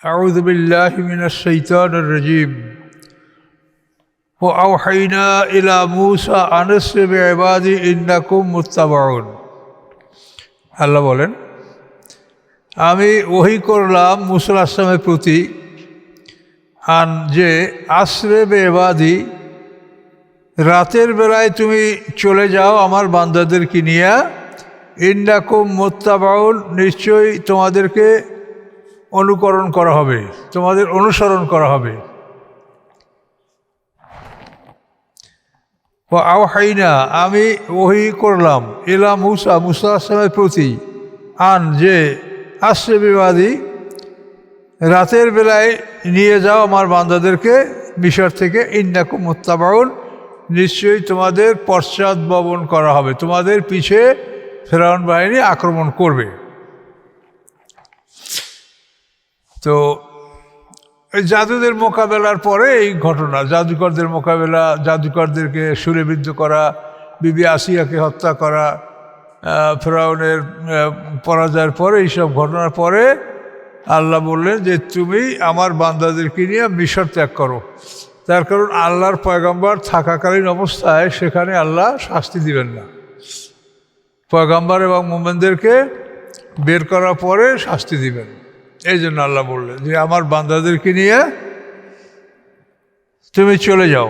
أعوذ بالله من الشيطان الرجيم وأوحينا إلى موسى أن أسر بعبادي إنكم متبعون আল্লাহ বলেন, আমি ওহী করলাম মূসা আলাইহিস সালামের প্রতি যে আসরে বেবাদি, রাতের বেলায় তুমি চলে যাও আমার বান্দাদেরকে নিয়ে, ইন্নাকুম মুত্তাবাউন, নিশ্চয়ই তোমাদেরকে অনুকরণ করা হবে, তোমাদের অনুসরণ করা হবে। আওহাইনা, আমি ওহী করলাম, ইলা মূসা, মূসা আলাইহিস সালামের প্রতি, যে আসরে বিবাদী, রাতের বেলায় নিয়ে যাও আমার বান্দাদেরকে মিশর থেকে, ইন্নাকুম মুত্তাবাউন, নিশ্চয়ই তোমাদের পশ্চাৎববন করা হবে, তোমাদের পিছে ফেরাউন বাহিনী আক্রমণ করবে। তো এই জাদুদের মোকাবেলার পরে এই ঘটনা, জাদুকরদের মোকাবেলা, জাদুকরদেরকে সুরেবিদ্ধ করা, বিবি আসিয়াকে হত্যা করা, ফেরাউনের পরাজয়ের পরে, এইসব ঘটনার পরে আল্লাহ বললেন যে তুমি আমার বান্দাদেরকে নিয়ে মিশর ত্যাগ করো। তার কারণ আল্লাহর পয়গম্বর থাকাকালীন অবস্থায় সেখানে আল্লাহ শাস্তি দিবেন না, পয়গম্বর এবং মুমিনদেরকে বের করার পরে শাস্তি দিবেন। এই জন্য আল্লাহ বললেন যে আমার বান্দাদেরকে নিয়ে তুমি চলে যাও,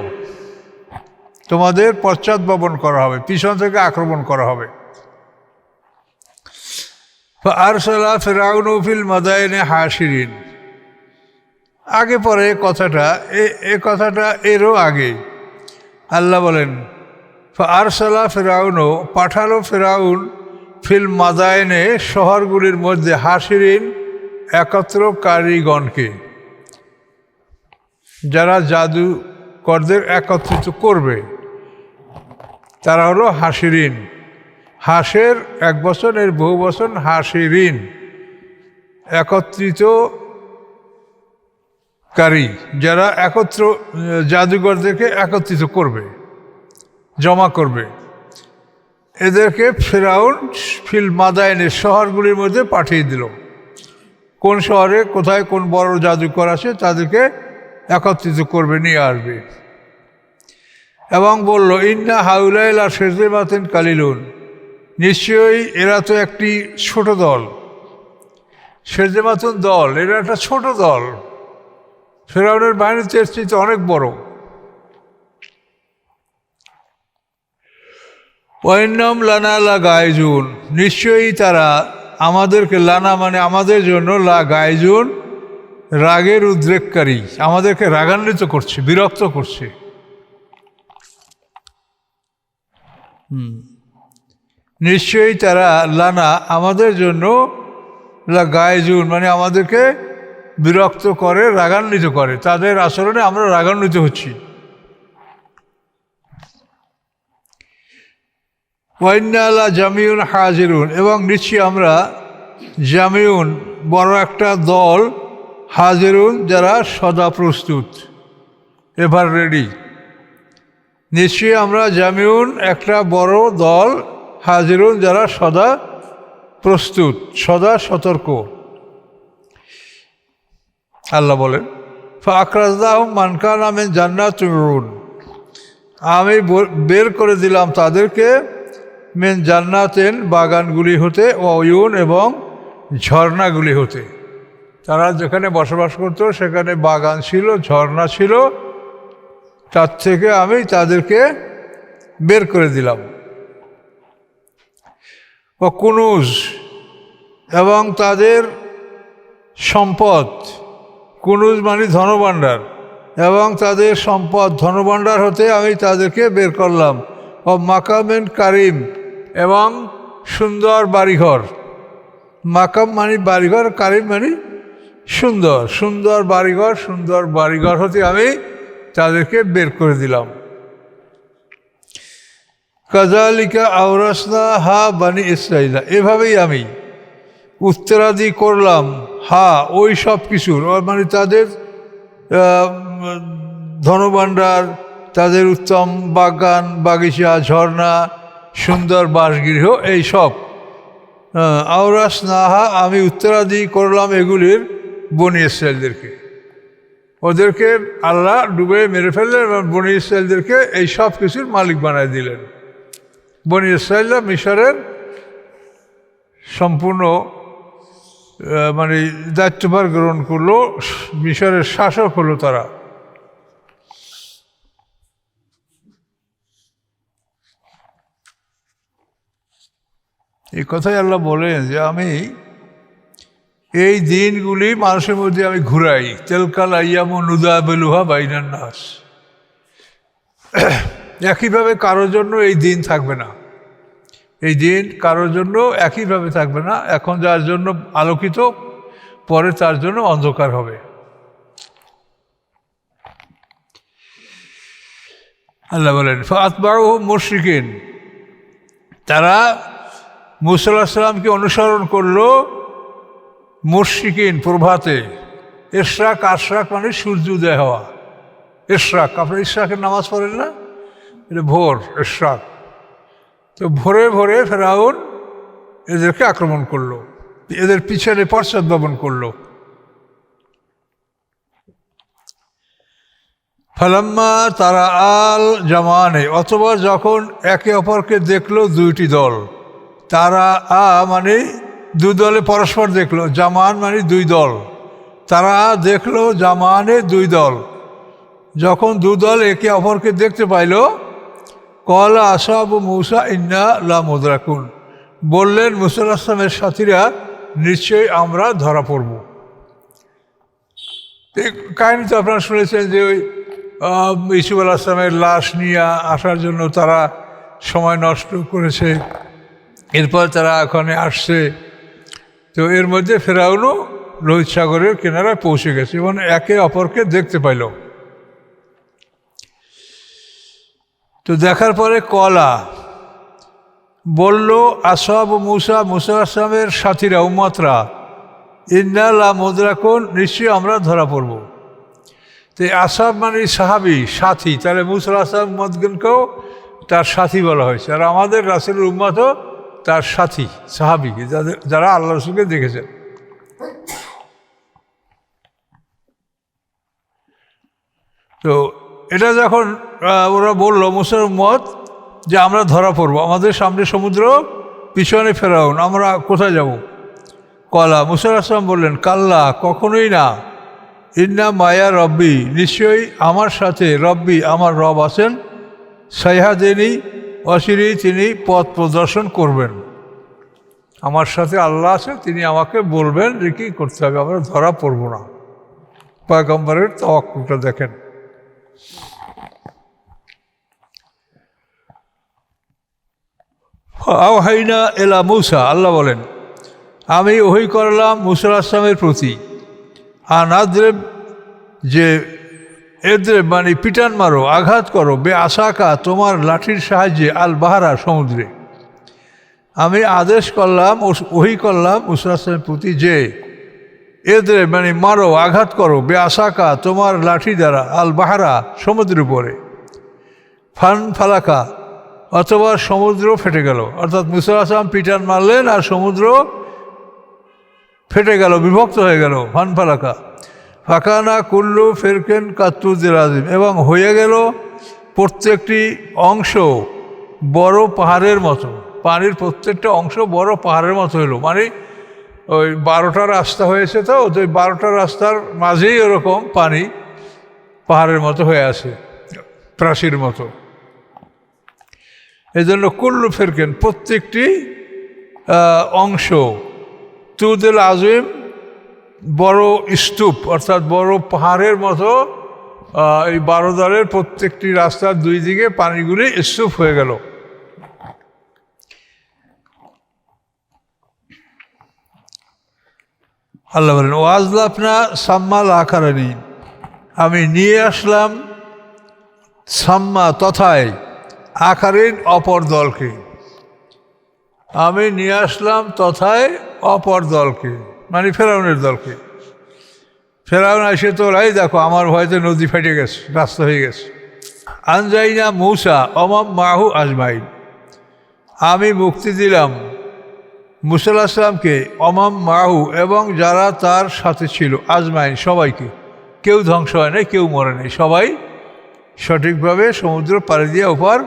তোমাদের পশ্চাৎববন করা হবে, পিছন থেকে আক্রমণ করা হবে। আরসালা ফিরআউনু ফিল মাদাইনি হাশিরিন, আগে পরে কথাটা, এ কথাটা এরও আগে আল্লাহ বলেন, আরসালা ফিরআউনু, পাঠালো ফিরআউন, ফিল মাদাইনে, শহরগুলির মধ্যে, হাশিরিন, একত্রকারীগণকে, যারা জাদুকরদের একত্রিত করবে তারা হলো হাশিরিন। হাসের এক বছর, এর বহু বছর, হাশিরিন একত্রিতকারী, যারা জাদুকরদেরকে একত্রিত করবে, জমা করবে। এদেরকে ফিরআউন ফিল মাদাইনের, শহরগুলির মধ্যে পাঠিয়ে দিল। কোন শহরে কোথায় কোন বড় জাদুকর আছে তাদেরকে একত্রিত করবে, নিয়ে আসবে। এবং বলল, ইন্না হাউলাই লা শিরযিমাতুন কালিলুন, নিশ্চয়ই এরা তো একটি ছোট দল, শিরযিমাতুন দল, এরা একটা ছোট দল, ফিরআউনের বাহিনীর চেয়ে অনেক বড়। ওয়াইন্নাহুম লানা লাগাইজুন, নিশ্চয়ই তারা আমাদেরকে, লানা মানে আমাদের জন্য, লাগাইজুন রাগের উদ্রেককারী, আমাদেরকে রাগান্বিত করছে, বিরক্ত করছে। নিশ্চয়ই তারা, লানা আমাদের জন্য, লাগাইজুন মানে আমাদেরকে বিরক্ত করে, রাগান্বিত করে, তাদের আচরণে আমরা রাগান্বিত হচ্ছি। ওয়াইন্না লা জামিউন হাজিরুন, এবং নিশ্চয়ই আমরা জামিউন বড় একটা দল, হাজিরুন যারা সদা প্রস্তুত, এভার রেডি। নিশ্চয়ই আমরা জামিউন একটা বড় দল, হাজিরুন যারা সদা প্রস্তুত, সদা সতর্ক। আল্লাহ বলেন, ফাকরাজনাহুম মান কানা মিন জান্নাতিন, আমি বের করে দিলাম তাদেরকে, মিন জান্নাতেন বাগানগুলি হতে, ওয়ুন এবং ঝর্ণাগুলি হতে। তারা যেখানে বসবাস করত সেখানে বাগান ছিল, ঝর্ণা ছিল, তার থেকে আমি তাদেরকে বের করে দিলাম। ও কুনুজ, এবং তাদের সম্পদ, কুনুজ মানে ধনভাণ্ডার, এবং তাদের সম্পদ ধনভাণ্ডার হতে আমি তাদেরকে বের করলাম। ও মাকামেন কারিম, এবং সুন্দর বাড়িঘর, মাকাম মানে বাড়িঘর, কারিম মানে সুন্দর, সুন্দর বাড়িঘর, সুন্দর বাড়িঘর হতে আমি তাদেরকে বের করে দিলাম। কাযালিকা আওরাসনা হা বানি ইসরাইলা, এভাবেই আমি উত্তরাদি করলাম, হা ওই সব কিছুর, মানে তাদের ধনভাণ্ডার, তাদের উত্তম বাগান, বাগিচা, ঝর্ণা, সুন্দর বাসগৃহ, এই সব আওরাসনাহা আমি উত্তরাদি করলাম এগুলির, বনি ইসরায়েলদেরকে। ওদেরকে আল্লাহ ডুবে মেরে ফেললেন এবং বনি ইসরায়েলদেরকে এই সব কিছুর মালিক বানায় দিলেন। বনি ইসরায়েলরা মিশরের সম্পূর্ণ মানে দায়িত্বভার গ্রহণ করলো, মিশরের শাসক হলো তারা। এই কথাই আল্লাহ বলেন যে আমি এই দিনগুলি মানুষের মধ্যে আমি ঘুরাই, তেলকাল আইয়াম নুদাবিলুহা বাইনান নাস। একইভাবে কারোর জন্য এই দিন থাকবে না, এই দিন কারোর জন্য একইভাবে থাকবে না। এখন যার জন্য আলোকিত, পরে তার জন্য অন্ধকার হবে। আল্লাহ বলেন ফাতবাউ মুশরিকিন, তারা মুসা আলাইহিস সালামকে অনুসরণ করলো মুশরিকিন প্রভাতে। ইশরাক, আশরাক মানে সূর্য উদয় হওয়া। ইশরাক, আপনার ইশরাকের নামাজ পড়েন না, এটা ভোর, ইশরাক। তো ভোরে ভোরে ফেরাউন এদেরকে আক্রমণ করলো, এদের পিছনে পশ্চাৎধাবন করলো। ফালাম্মা তারা আল জামানে, অথবা যখন একে অপরকে দেখলো দুইটি দল। তারা মানে দুই দলে পরস্পর দেখলো, জামান মানে দুই দল। তারা দেখলো জামানে দুই দল। যখন দু দল একে অপরকে দেখতে পাইল, কলা আসহাবু মূসা ইন্না লামুদরাকুন, বললেন মুসা আলাইহিস সালামের সাথীরা নিশ্চয়ই আমরা ধরা পড়ব। এই কাহিনী তো আপনারা শুনেছেন যে ওই ইউসুফ আলাইহিস সালামের লাশ নিয়ে আসার জন্য তারা সময় নষ্ট করেছে, এরপর তারা ওখানে আসছে। তো এর মধ্যে ফেরাউনও লোহিত সাগরের কিনারায় পৌঁছে গেছে এবং একে অপরকে দেখতে পাইল। তো দেখার পরে কলা বলল আসহাবু মূসা, মুসা আলাইহিস সালামের সাথীরা, উম্মতরা, ইন্না লামুদরাকুন, নিশ্চয়ই আমরা ধরা পড়ব। তো আসহাব মানে সাহাবী, সাথী, তাহলে মুসা আলাইহিস সালাম উম্মতগণকেও তার সাথী বলা হয়েছে। আর আমাদের রাসূলের উম্মতও তার সাথী, সাহাবী, যারা আল্লাহ রাসূলকে দেখেছেন। তো এটা যখন ওরা বলল মুসার উম্মত যে আমরা ধরা পড়বো, আমাদের সামনে সমুদ্র, পিছনে ফেরাউন, আমরা কোথায় যাব? কলা, মুসা আলাইহিস সালাম বললেন কাল্লা, কখনোই না, ইন্না মায়া রব্বি, নিশ্চয়ই আমার সাথে রব্বি, আমার রব আছেন, সাইহাদেনি অচিরেই তিনি পথ প্রদর্শন করবেন। আমার সাথে আল্লাহ আছে, তিনি আমাকে বলবেন যে কী করতে হবে, আমরা ধরা পড়ব না। পয়গম্বরের তাওয়াক্কুলটা দেখেন। আওহাইনা এলা মূসা, আল্লাহ বলেন আমি ওহী করলাম মুসা আলাইহিস সালামের প্রতি, আনাদ্রেব, যে এদ্রেব মানে পিটান মারো, আঘাত করো, বে আসাকা, তোমার লাঠির সাহায্যে, আল বাহারা, সমুদ্রে। আমি আদেশ করলাম, ওহী করলাম মুসা আলাইহিস সালামের প্রতি যে এদ্রেব মানে মারো, আঘাত করো, বে আসাকা, তোমার লাঠি দ্বারা, আল বাহারা, সমুদ্রের উপরে। ফান ফালাকা, অথবা সমুদ্র ফেটে গেল। অর্থাৎ মুসা আলাইহিস সালাম পিটান মারলেন আর সমুদ্র ফেটে গেল, বিভক্ত হয়ে গেল। ফান ফালাকা ফাকানা কুল্লু ফেরকেন কাত্তুদের আজিম, এবং হয়ে গেল প্রত্যেকটি অংশ বড় পাহাড়ের মতো। পানির প্রত্যেকটা অংশ বড় পাহাড়ের মতো হলো, মানে ওই 12টা রাস্তা হয়েছে, তো ওই 12টা রাস্তার মাঝেই ওরকম পানি পাহাড়ের মতো হয়ে আছে, প্রাচীর মতো। এই জন্য কুল্লু ফেরকেন, প্রত্যেকটি অংশ, তুদুল আজিম, বড় স্তূপ, অর্থাৎ বড় পাহাড়ের মতো। এই 12 দলের প্রত্যেকটি রাস্তার দুই দিকে পানিগুলি স্তূপ হয়ে গেল। আল্লাহ বলেন ওয়াজলাফনা সাম্মাল আখারানি, আমি নিয়ে আসলাম সাম্মা তথায়, আখারিন অপর দলকে, আমি নিয়ে আসলাম তথায় অপর দলকে, মানে ফেরাউনের দলকে। ফেরাউন এসে তো এই দেখো আমার ভয়তে নদী ফেটে গেছে, রাস্তা হয়ে গেছে। আনজাইনা মূসা অমাম মাহু আজমাইন, আমি মুক্তি দিলাম মুসা আলাইহিস সালামকে অমাম মাহু এবং যারা তার সাথে ছিল আজমাইন সবাইকে, কেউ ধ্বংস হয় নাই, কেউ মরে নাই, সবাই সঠিকভাবে সমুদ্র পাড়ি দিয়ে ওপার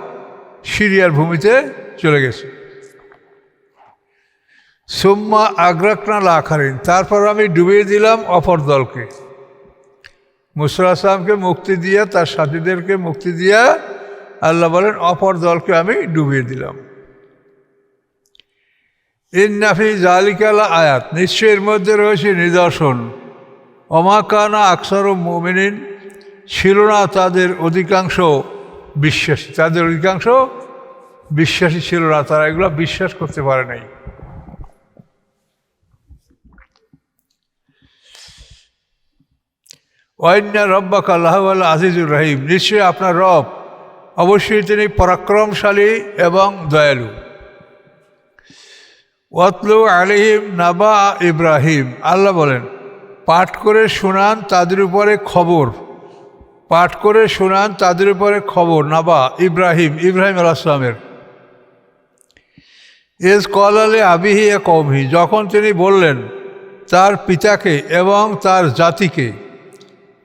সিরিয়ার ভূমিতে চলে গেছে। সুম্মা আগ্রাকনা লাখারিন, তারপর আমি ডুবিয়ে দিলাম অপর দলকে। মুসা আলাইহিস সালামকে মুক্তি দিয়া, তার সাথীদেরকে মুক্তি দিয়া আল্লাহ বলেন অপর দলকে আমি ডুবিয়ে দিলাম। ইন্না ফি যালিকা লাআয়াত, নিশ্চয় এর মধ্যে রয়েছে নিদর্শন। ওমা কানা আকসারু মুমিনিন, ছিল না তাদের অধিকাংশ বিশ্বাসী, তাদের অধিকাংশ বিশ্বাসী ছিল না, তারা এগুলো বিশ্বাস করতে পারে নাই। ওয়াইন্না রব্বাকা লাহুয়াল আজিজুর রহিম, নিশ্চয়ই আপনার রব অবশ্যই তিনি পরাক্রমশালী এবং দয়ালু। ওয়াতলু আলাইহিম নাবা ইব্রাহিম, আল্লাহ বলেন পাঠ করে শোনান তাদের উপরে খবর, পাঠ করে শোনান তাদের উপরে খবর, নাবা ইব্রাহিম, ইব্রাহিম আলাইহিস সালামের। ইজ কলালে আবিহি এ কওমি, যখন তিনি বললেন তার পিতাকে এবং তার জাতিকে,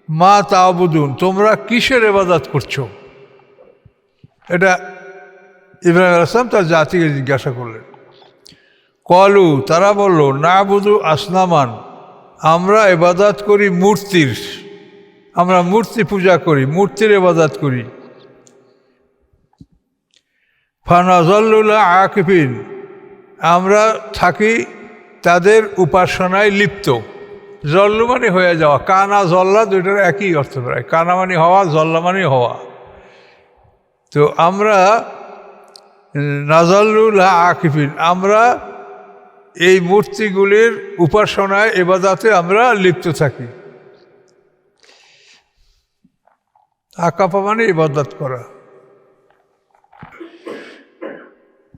মা তা'বুদুন, তোমরা কিসের ইবাদত করছো। এটা ইব্রাহিম আলাইহিস সালাম তার জাতিকে জিজ্ঞাসা করলেন। কলু, তারা বলল না'বুদু আসনামান, আমরা ইবাদত করি মূর্তির, আমরা মূর্তি পূজা করি, মূর্তির ইবাদত করি। ফানাযাল্লু লাহা আকিফিন, আমরা থাকি তাদের উপাসনায় লিপ্ত। জল্লু মানে হয়ে যাওয়া, কানা জল্লা দুইটার একই অর্থ প্রায়, কানা মানে হওয়া, জল্লা মানে হওয়া। তো আমরা নাযাল্লু লাহা আকিফিন, আমরা এই মূর্তিগুলির উপাসনায় ইবাদতে আমরা লিপ্ত থাকি। আকাফা মানে ইবাদত করা।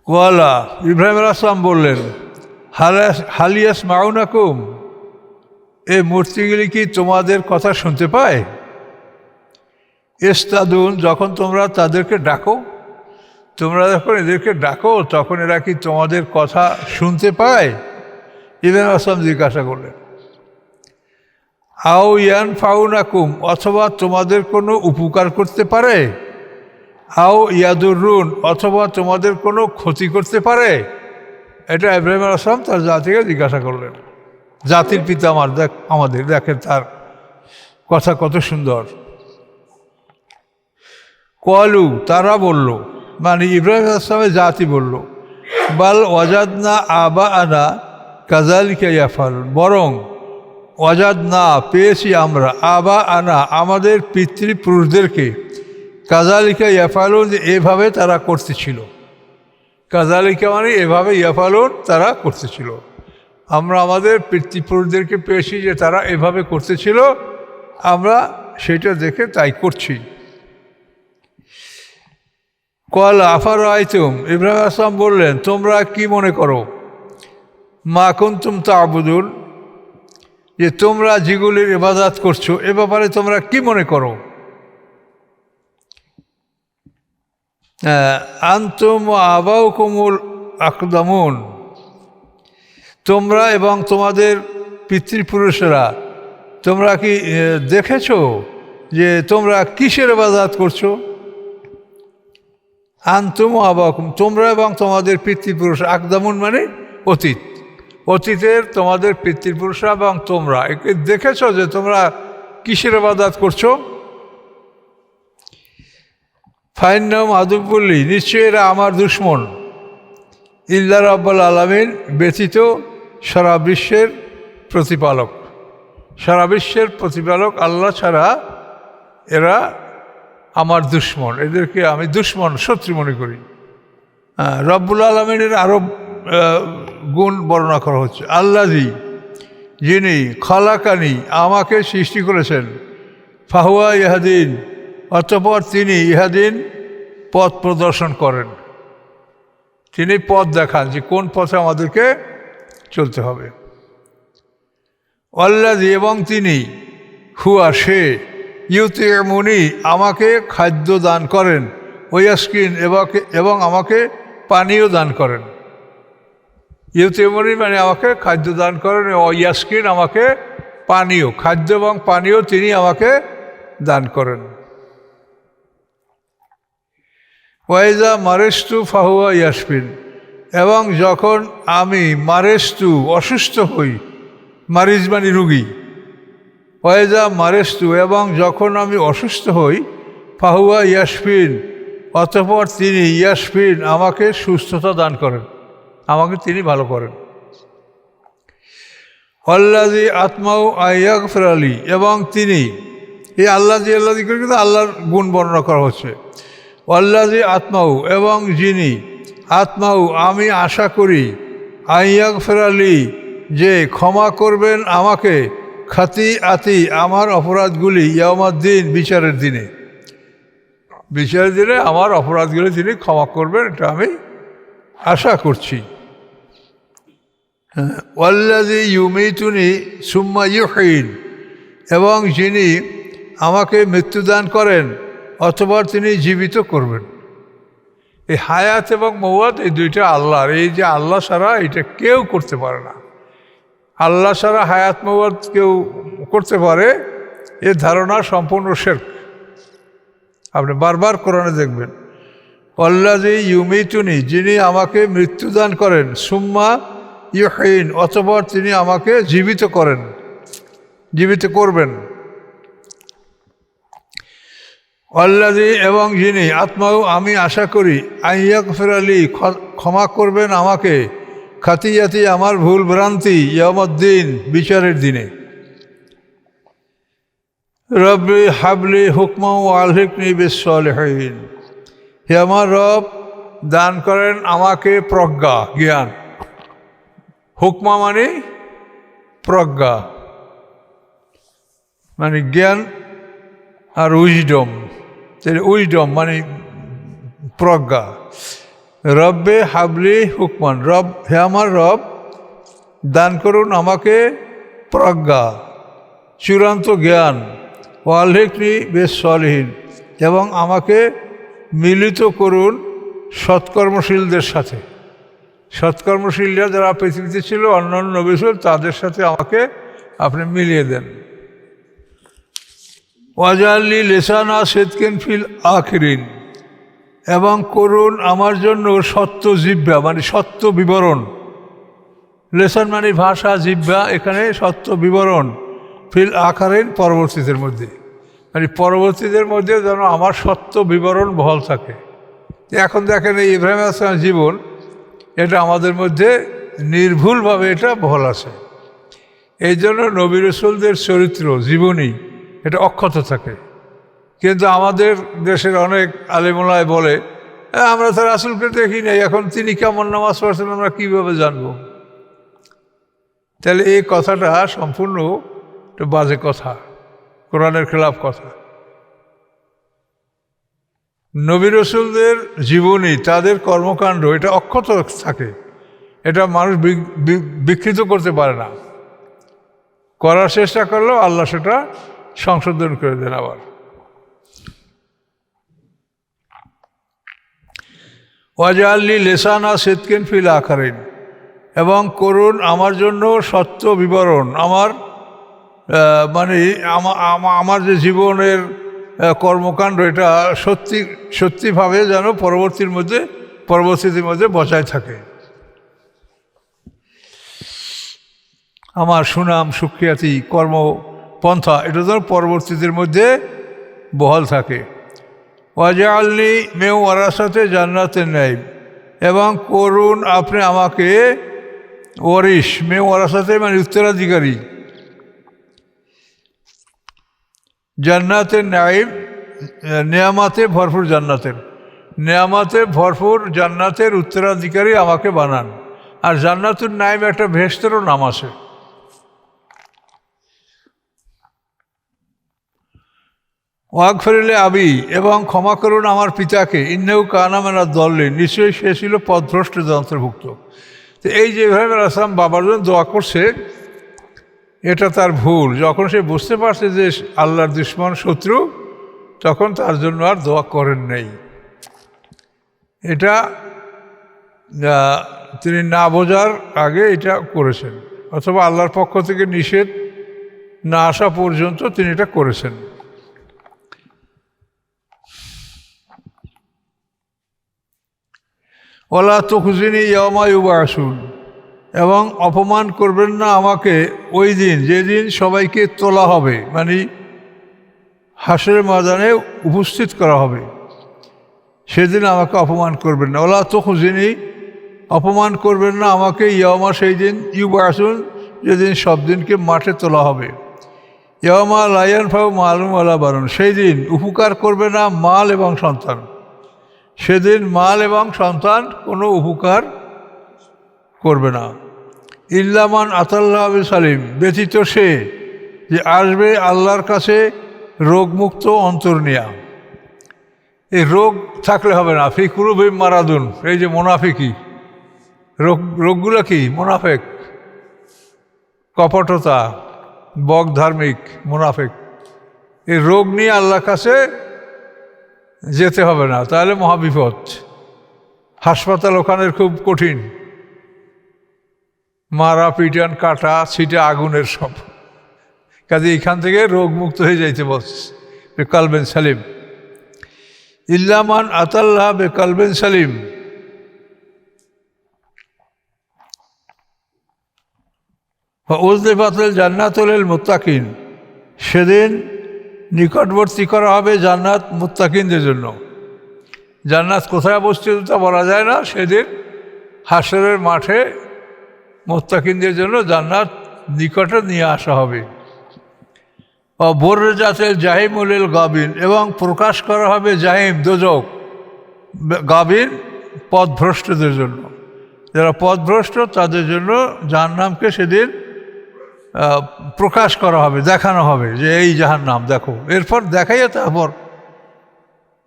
ওয়ালা, ইব্রাহিম আলাইহিস সালাম বললেন হালিয়াস মাউনাকুম, এই মূর্তিগুলি কি তোমাদের কথা শুনতে পায়। ইস্তাদুন, যখন তোমরা তাদেরকে ডাকো, তোমরা যখন এদেরকে ডাকো তখন এরা কি তোমাদের কথা শুনতে পায়। ইব্রাহিম আলাইহিস সালাম জিজ্ঞাসা করলেন আও ইয়ান ফাউনাকুম, অথবা তোমাদের কোনো উপকার করতে পারে। আও ইয়াদুরুন, অথবা তোমাদের কোনো ক্ষতি করতে পারে। এটা ইব্রাহিম আলাইহিস সালাম তার জাতিকে জিজ্ঞাসা করলেন। জাতির পিতা আমার, আমাদের দেখেন তার কথা কত সুন্দর। কলু, তারা বলল, মানে ইব্রাহিম আলাইহিস সালামের জাতি বলল, বাল ওয়াজাদনা আবা আনা কাযালিকা ইয়াফআলুন, বরং ওয়াজাদনা, পেয়েছি আমরা, আবা আনা, আমাদের পিতৃপুরুষদেরকে, কাযালিকা ইয়াফআলুন, যে এভাবে তারা করতেছিল। কাযালিকা মানে এভাবে, ইয়াফআলুন তারা করতেছিল। আমরা আমাদের পিতৃপুরুষদেরকে পেয়েছি যে তারা এভাবে করতেছিল, আমরা সেটা দেখে তাই করছি। কল আফার আইতুম, ইব্রাহিম আলাইহিস সালাম বললেন তোমরা কি মনে করো, মা কুনতুম তা'বুদুন, যে তোমরা যেগুলির ইবাদত করছো এ ব্যাপারে তোমরা কি মনে করো। আনতুম আবাউকুমুল আকদামুন, তোমরা এবং তোমাদের পিতৃপুরুষেরা, তোমরা কি দেখেছো যে তোমরা কিসের ইবাদত করছো। আনতুম আবাকুম, তোমরা এবং তোমাদের পিতৃপুরুষ, আকদামুন মানে অতীত, অতীতের তোমাদের পিতৃপুরুষরা এবং তোমরা দেখেছো যে তোমরা কিসের ইবাদত করছো। ফাইন্নাহুম আদুব্বুল্লি, নিশ্চয়ই এরা আমার দুশমন, ইল্লা রাব্বুল আলামিন, ব্যতীত সারা বিশ্বের প্রতিপালক, সারা বিশ্বের প্রতিপালক আল্লাহ ছাড়া এরা আমার দুশমন, এদেরকে আমি দুশমন, শত্রু মনে করি। রব্বুল আলামিনের আরও গুণ বর্ণনা করা হচ্ছে। আল্লাযী, যিনি, খালাকানি, আমাকে সৃষ্টি করেছেন, ফাহুয়া ইহাদিন, অতঃপর তিনি ইহাদিন, পথ প্রদর্শন করেন, তিনি পথ দেখান যে কোন পথে আমাদেরকে চলতে হবে। আল্লাযী, এবং তিনি, হুয়া সে, ইউতিমুনি, আমাকে খাদ্য দান করেন, ওয়াসকিন, এবং আমাকে পানীয় দান করেন। ইউতিমনি মানে আমাকে খাদ্য দান করেন, ইয়াসকিন আমাকে পানীয়, খাদ্য এবং পানীয় তিনি আমাকে দান করেন। ওয়াইজা মারেস্তু ফাহুয়া ইয়াসফিন, এবং যখন আমি মারেস্তু অসুস্থ হই, মারিজ মানে রুগী, ওয়াইজা মারেস্তু এবং যখন আমি অসুস্থ হই, ফাহুয়া ইয়াসফিন অতঃপর তিনি ইয়াসফিন আমাকে সুস্থতা দান করেন, আমাকে তিনি ভালো করেন। আল্লাযী আতমাউ আইয়াগফির আলী, এবং তিনি, এই আল্লাযী আল্লাযী করে কিন্তু আল্লাহর গুণ বর্ণনা করা হচ্ছে। আল্লাযী আতমাউ, এবং যিনি, আতমাউ আমি আশা করি, আইয়াগফির আলী যে ক্ষমা করবেন আমাকে, খাতিআতি আমার অপরাধগুলি, ইয়াউমাদ্দিন বিচারের দিনে, বিচারের দিনে আমার অপরাধগুলি তিনি ক্ষমা করবেন, এটা আমি আশা করছি। ওয়াল্লাযী ইউমীতুনি সুম্মা ইউহয়িন, এবং যিনি আমাকে মৃত্যুদান করেন অথবা তিনি জীবিত করবেন। এই হায়াত এবং মওয়াত এই দুইটা আল্লাহর, এই যে আল্লাহ ছাড়া এটা কেউ করতে পারে না। আল্লাহ ছাড়া হায়াত মওয়াত কেউ করতে পারে, এ ধারণা সম্পূর্ণ শিরক। আপনি বারবার কোরআনে দেখবেন, আল্লাযী ইউমীতুনি যিনি আমাকে মৃত্যুদান করেন, সুম্মা ইউহয়িন অথবা তিনি আমাকে জীবিত করেন, জীবিত করবেন। আল্লাযী এবং যিনি, আত্মাও আমি আশা করি, আইয়াগফির আলী ক্ষমা করবেন আমাকে, খাতিআতি আমার ভুল ভ্রান্তি, ইয়াউমুদ্দিন বিচারের দিনে। রব্বি হাবলি হুকমা ওয়া আলহিকনি বিস-সালিহিন, হে আমার রব দান করেন আমাকে প্রজ্ঞা, জ্ঞান। হুকমা মানে প্রজ্ঞা, মানে জ্ঞান, আর উইজডম, উইজডম মানে প্রজ্ঞা। রব্বে হাবলি হুকমান, রব হে আমার রব দান করুন আমাকে প্রজ্ঞা, চূড়ান্ত জ্ঞান। ও আলহিকনি বিস-সালিহিন, এবং আমাকে মিলিত করুন সৎকর্মশীলদের সাথে। সৎকর্মশীলরা যারা পৃথিবীতে ছিল, অন্যান্য নবী রাসূল, তাদের সাথে আমাকে আপনি মিলিয়ে দেন। ওয়াজআলনি লিসানা সিদকিন ফিল আখিরিন, এবং করুন আমার জন্য সত্য জিহ্বা, মানে সত্য বিবরণ। লেসান মানে ভাষা, জিহ্বা এখানে সত্য বিবরণ। ফিল আখিরিন পরবর্তীদের মধ্যে, মানে পরবর্তীদের মধ্যে যেন আমার সত্য বিবরণ বহাল থাকে। এখন দেখেন এই ইব্রাহিম আলাইহিস সালামের জীবন, এটা আমাদের মধ্যে নির্ভুলভাবে এটা বহাল আছে। এই জন্য নবী রাসূলদের চরিত্র, জীবনী এটা অক্ষত থাকে। কিন্তু আমাদের দেশের অনেক আলেমুলায় বলে, আমরা তো রাসূলকে দেখি নাই, এখন তিনি কেমন নামাজ পড়ছেন আমরা কীভাবে জানব? তাহলে এই কথাটা সম্পূর্ণ একটা বাজে কথা, কোরআনের খেলাফ কথা। নবী রাসূলদের জীবনী, তাদের কর্মকাণ্ড এটা অক্ষত থাকে, এটা মানুষ বিকৃত করতে পারে না। করার চেষ্টা করলেও আল্লাহ সেটা সংশোধন করে দেন। আবার ওয়াজআলনি লিসানা সিদকিন ফিল আখিরিন, এবং করুন আমার জন্য সত্য বিবরণ। আমার মানে আমার যে জীবনের কর্মকাণ্ড এটা সত্যিভাবে যেন পরবর্তীদের মধ্যে বজায় থাকে। আমার সুনাম, সুখ্যাতি, কর্মপন্থা এটা যেন পরবর্তীদের মধ্যে বহাল থাকে। ওয়াজআলনি মিন ওয়ারাসাতি জান্নাতিন নাঈম, এবং করুন আপনি আমাকে ওয়ারিস, মিন ওয়ারাসাতি মানে উত্তরাধিকারী, জান্নাতের নাঈম, নেয়ামাতে ভরপুর জান্নাতের, নেয়ামাতে ভরপুর জান্নাতের উত্তরাধিকারী আমাকে বানান। আর জান্নাতুন নাঈম একটা বেহেশতেরও নাম আছে। ওয়াগফিরলি আবি, এবং ক্ষমা করুন আমার পিতাকে, ইন্নাহু কানা মিনাদ দাল্লিন, নিশ্চয়ই সে ছিল পথভ্রষ্টদের অন্তর্ভুক্ত। তো এই যে ইব্রাহিম আলাইহিস সালাম বাবার জন্য দোয়া করছে, এটা তার ভুল। যখন সে বুঝতে পারছে যে আল্লাহর দুশমন, শত্রু, তখন তার জন্য আর দোয়া করেন নাই। এটা তিনি না বোঝার আগে এটা করেছেন, অথবা আল্লাহর পক্ষ থেকে নিষেধ না আসা পর্যন্ত তিনি এটা করেছেন। ওয়ালা তুখজিনি ইয়াওমা ইউবআসুন, এবং অপমান করবেন না আমাকে ওই দিন যেদিন সবাইকে তোলা হবে, মানে হাসরের ময়দানে উপস্থিত করা হবে, সেদিন আমাকে অপমান করবেন না। ওলা তুখজিনি, অপমান করবেন না আমাকে ইয়াওমা, সেই দিন ইউবআসুন, যেদিন সব দিনকে মাঠে তোলা হবে। ইয়াওমা লা ইয়ানফাউ মালুন ওয়ালা বানুন, সেই দিন উপকার করবে না মাল এবং সন্তান। সেদিন মাল এবং সন্তান কোনো উপকার করবে না। ইল্লা মান আতাল্লাহ বিসালিম, ব্যতীত সে যে আসবে আল্লাহর কাছে রোগমুক্ত অন্তর নিয়া। এই রোগ থাকলে হবে না। ফি কুলুবিহিম মারাদুন, এই যে মুনাফিকি রোগগুলো কি? মুনাফেক, কপটতা, বক ধার্মিক, মুনাফেক। এই রোগ নিয়ে আল্লাহর কাছে যেতে হবে না, তাহলে মহাবিপদ। হাসপাতাল ওখানের খুব কঠিন, মারা পিটান কাটা ছিটা আগুনের সব। কাজে এখান থেকে রোগ মুক্ত হয়ে যাইতে বলছে বেকালবেন সালিম। ইল্লামান আতাল্লাহ বেকালবেন সালিম, উজলিফাতিল জান্নাতুল লিল মুত্তাকিন, সেদিন নিকটবর্তী করা হবে জান্নাত মুত্তাকিনদের জন্য। জান্নাত কোথায় অবস্থিত তা বলা যায় না, সেদিন হাসরের মাঠে মুত্তাকিনদের জন্য জান্নাত নিকটে নিয়ে আসা হবে। বরজাতিল জাহিমুল লিল গাবিন, এবং প্রকাশ করা হবে জাহিম, দোজক, গাবিন পথভ্রষ্টদের জন্য। যারা পথভ্রষ্ট তাদের জন্য জাহান্নামকে সেদিন প্রকাশ করা হবে, দেখানো হবে যে এই জাহান্নাম দেখো। এরপর দেখাইয়া তারপর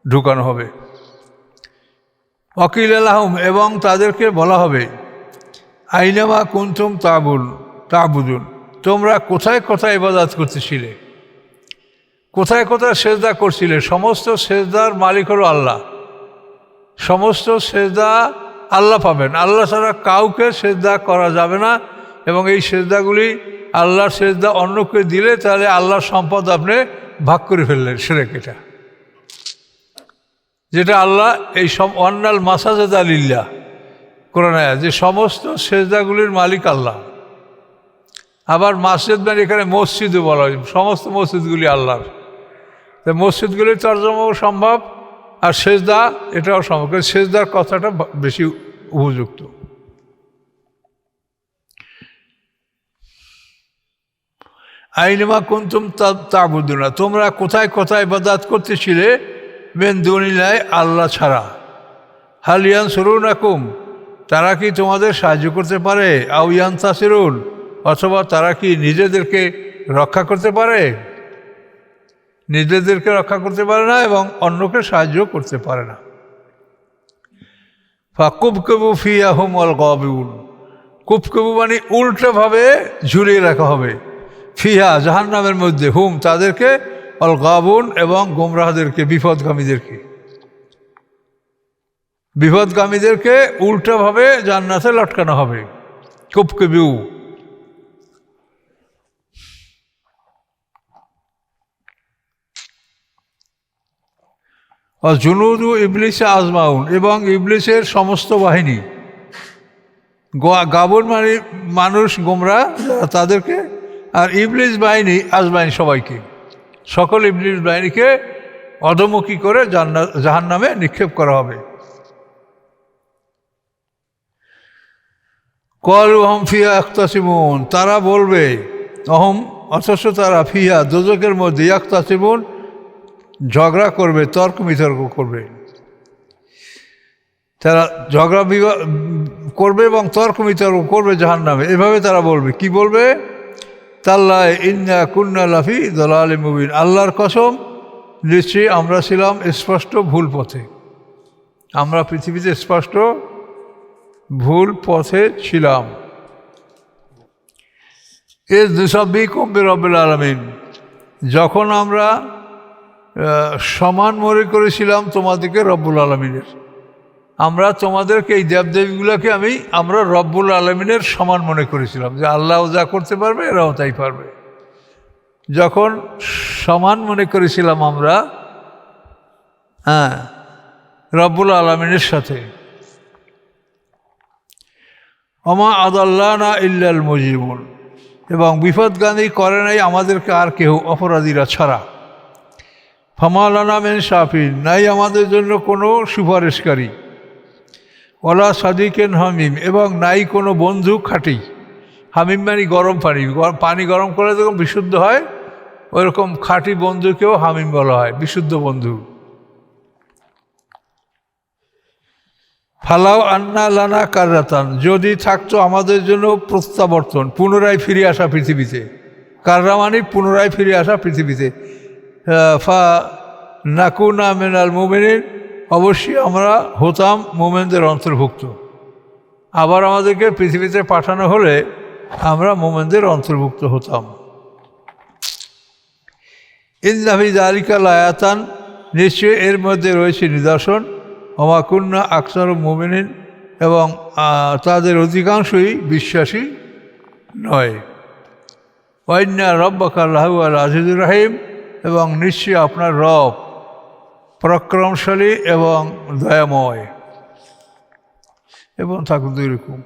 ঢুকানো হবে। ওয়াকিল লাহুম, এবং তাদেরকে বলা হবে আইনামা কুনতুম তা'বুদুন, তোমরা কোথায় কোথায় ইবাদত করতেছিলে, কোথায় কোথায় সেজদা করছিলে। সমস্ত সেজদার মালিক হলো আল্লাহ, সমস্ত সেজদা আল্লাহ পাবেন। আল্লাহ ছাড়া কাউকে সেজদা করা যাবে না, এবং এই সেজদাগুলি আল্লাহর সেজদা অন্যকে দিলে তাহলে আল্লাহর সম্পদ আপনি ভাগ করে ফেললেন, শিরক। এটা যেটা আল্লাহ এই সব অন্নাল মাসাজিদা লিল্লাহ কোরআন আয়াত, যে সমস্ত সেজদাগুলির মালিক আল্লাহ। আবার মসজিদ মানে এখানে মসজিদও বলা হয়, সমস্ত মসজিদগুলি আল্লাহর। তো মসজিদগুলির তর্জমাও সম্ভব, আর সেজদা এটাও সম্ভব, কিন্তু সেজদার কথাটা বেশি উপযুক্ত। আইনামা কুনতুম তা'বুদুনা, তোমরা কোথায় কোথায় ইবাদত করতেছিলে মিন দুনিল্লাহ, আল্লাহ ছাড়া। হাল ইয়ানসুরুনাকুম, তারা কি তোমাদের সাহায্য করতে পারে? আও ইয়ানতাসিরুন, অথবা তারা কি নিজেদেরকে রক্ষা করতে পারে? নিজেদেরকে রক্ষা করতে পারে না এবং অন্যকে সাহায্য করতে পারে না। ফাকুবকুবু ফিহা হুম ওয়াল গাবিউন, কুবকুবু মানে উল্টোভাবে ঝুলিয়ে রাখা হবে। ফিহা জাহান্নামের মধ্যে, হুম তাদেরকে, অল গাবুন এবং গোমরাহদেরকে, বিপদগামীদেরকে উল্টোভাবে জান্নাতে লটকানো হবে। কুবকুবু। জুনুদু ইবলিস আজমাউন, এবং ইবলিসের সমস্ত বাহিনী। গাবুন মানে মানুষ গোমরা তাদেরকে, আর ইবলিস বাহিনী আজমাইন সবাইকে, সকল ইবলিস বাহিনীকে অধমুখী করে জাহান্নামে নিক্ষেপ করা হবে। ক্বালু হুম ফিহা ইয়াখতাসিমুন, তারা বলবে, অহম অথচ তারা, ফিহা দোজখের মধ্যে, ইয়াখতাসিমুন ঝগড়া করবে, তর্ক বিতর্ক করবে। তারা ঝগড়া করবে এবং তর্ক বিতর্ক করবে জাহান্নামে। এভাবে তারা বলবে, কি বলবে? তাল্লাহি ইন্না কুন্না লাফি দালালিম মুবিন, আল্লাহর কসম নিশ্চয়ই আমরা ছিলাম স্পষ্ট ভুল পথে, আমরা পৃথিবীতে স্পষ্ট ভুল পথে ছিলাম। এর দুসাব্বিকুম বিরব্বিল আলামিন, যখন আমরা সমান মনে করেছিলাম তোমাদেরকে রব্বুল আলমিনের, আমরা তোমাদেরকে এই দেবদেবীগুলোকে আমরা রব্বুল আলমিনের সমান মনে করেছিলাম, যে আল্লাহ যা করতে পারবে এরাও তাই পারবে। যখন সমান মনে করেছিলাম আমরা রব্বুল আলমিনের সাথে, ওমা আদাল্লানা ইল্লাল মুজরিমুন, এবং বিপদগামী করে নাই আমাদেরকে আর কেউ অপরাধীরা ছাড়া। ফামা লানা মিন শাফিন, নাই আমাদের জন্য কোনো সুপারিশকারী। ওয়ালা সাদিকেন হামিম, এবং নাই কোনো বন্ধু খাঁটি। হামিম মানে গরম পানি, পানি গরম করে যখন বিশুদ্ধ হয় ওইরকম খাঁটি বন্ধুকেও হামিম বলা হয়, বিশুদ্ধ বন্ধু। ফালাও আন্না লানা কাররাতান, যদি থাকতো আমাদের জন্য প্রত্যাবর্তন, পুনরায় ফিরে আসা পৃথিবীতে। কাররা মানে পুনরায় ফিরে আসা পৃথিবীতে। ফা নাকুনা মিনাল মুমিনিন, অবশ্যই আমরা হতাম মোমেনদের অন্তর্ভুক্ত। আবার আমাদেরকে পৃথিবীতে পাঠানো হলে আমরা মোমেনদের অন্তর্ভুক্ত হতাম। ইন্না ফি যালিকা লায়াতান, নিশ্চয়ই এর মধ্যে রয়েছে নিদর্শন। ওমা কুন্না আকসারুল মুমিনিন, এবং তাদের অধিকাংশই বিশ্বাসী নয়। ওয়াইন্না রব্বাকা লাহুয়াল আজিজুর রহিম, এবং নিশ্চয়ই আপনার রব পরাক্রমশালী এবং দয়াময়। এবং থাকুন দুই রকম।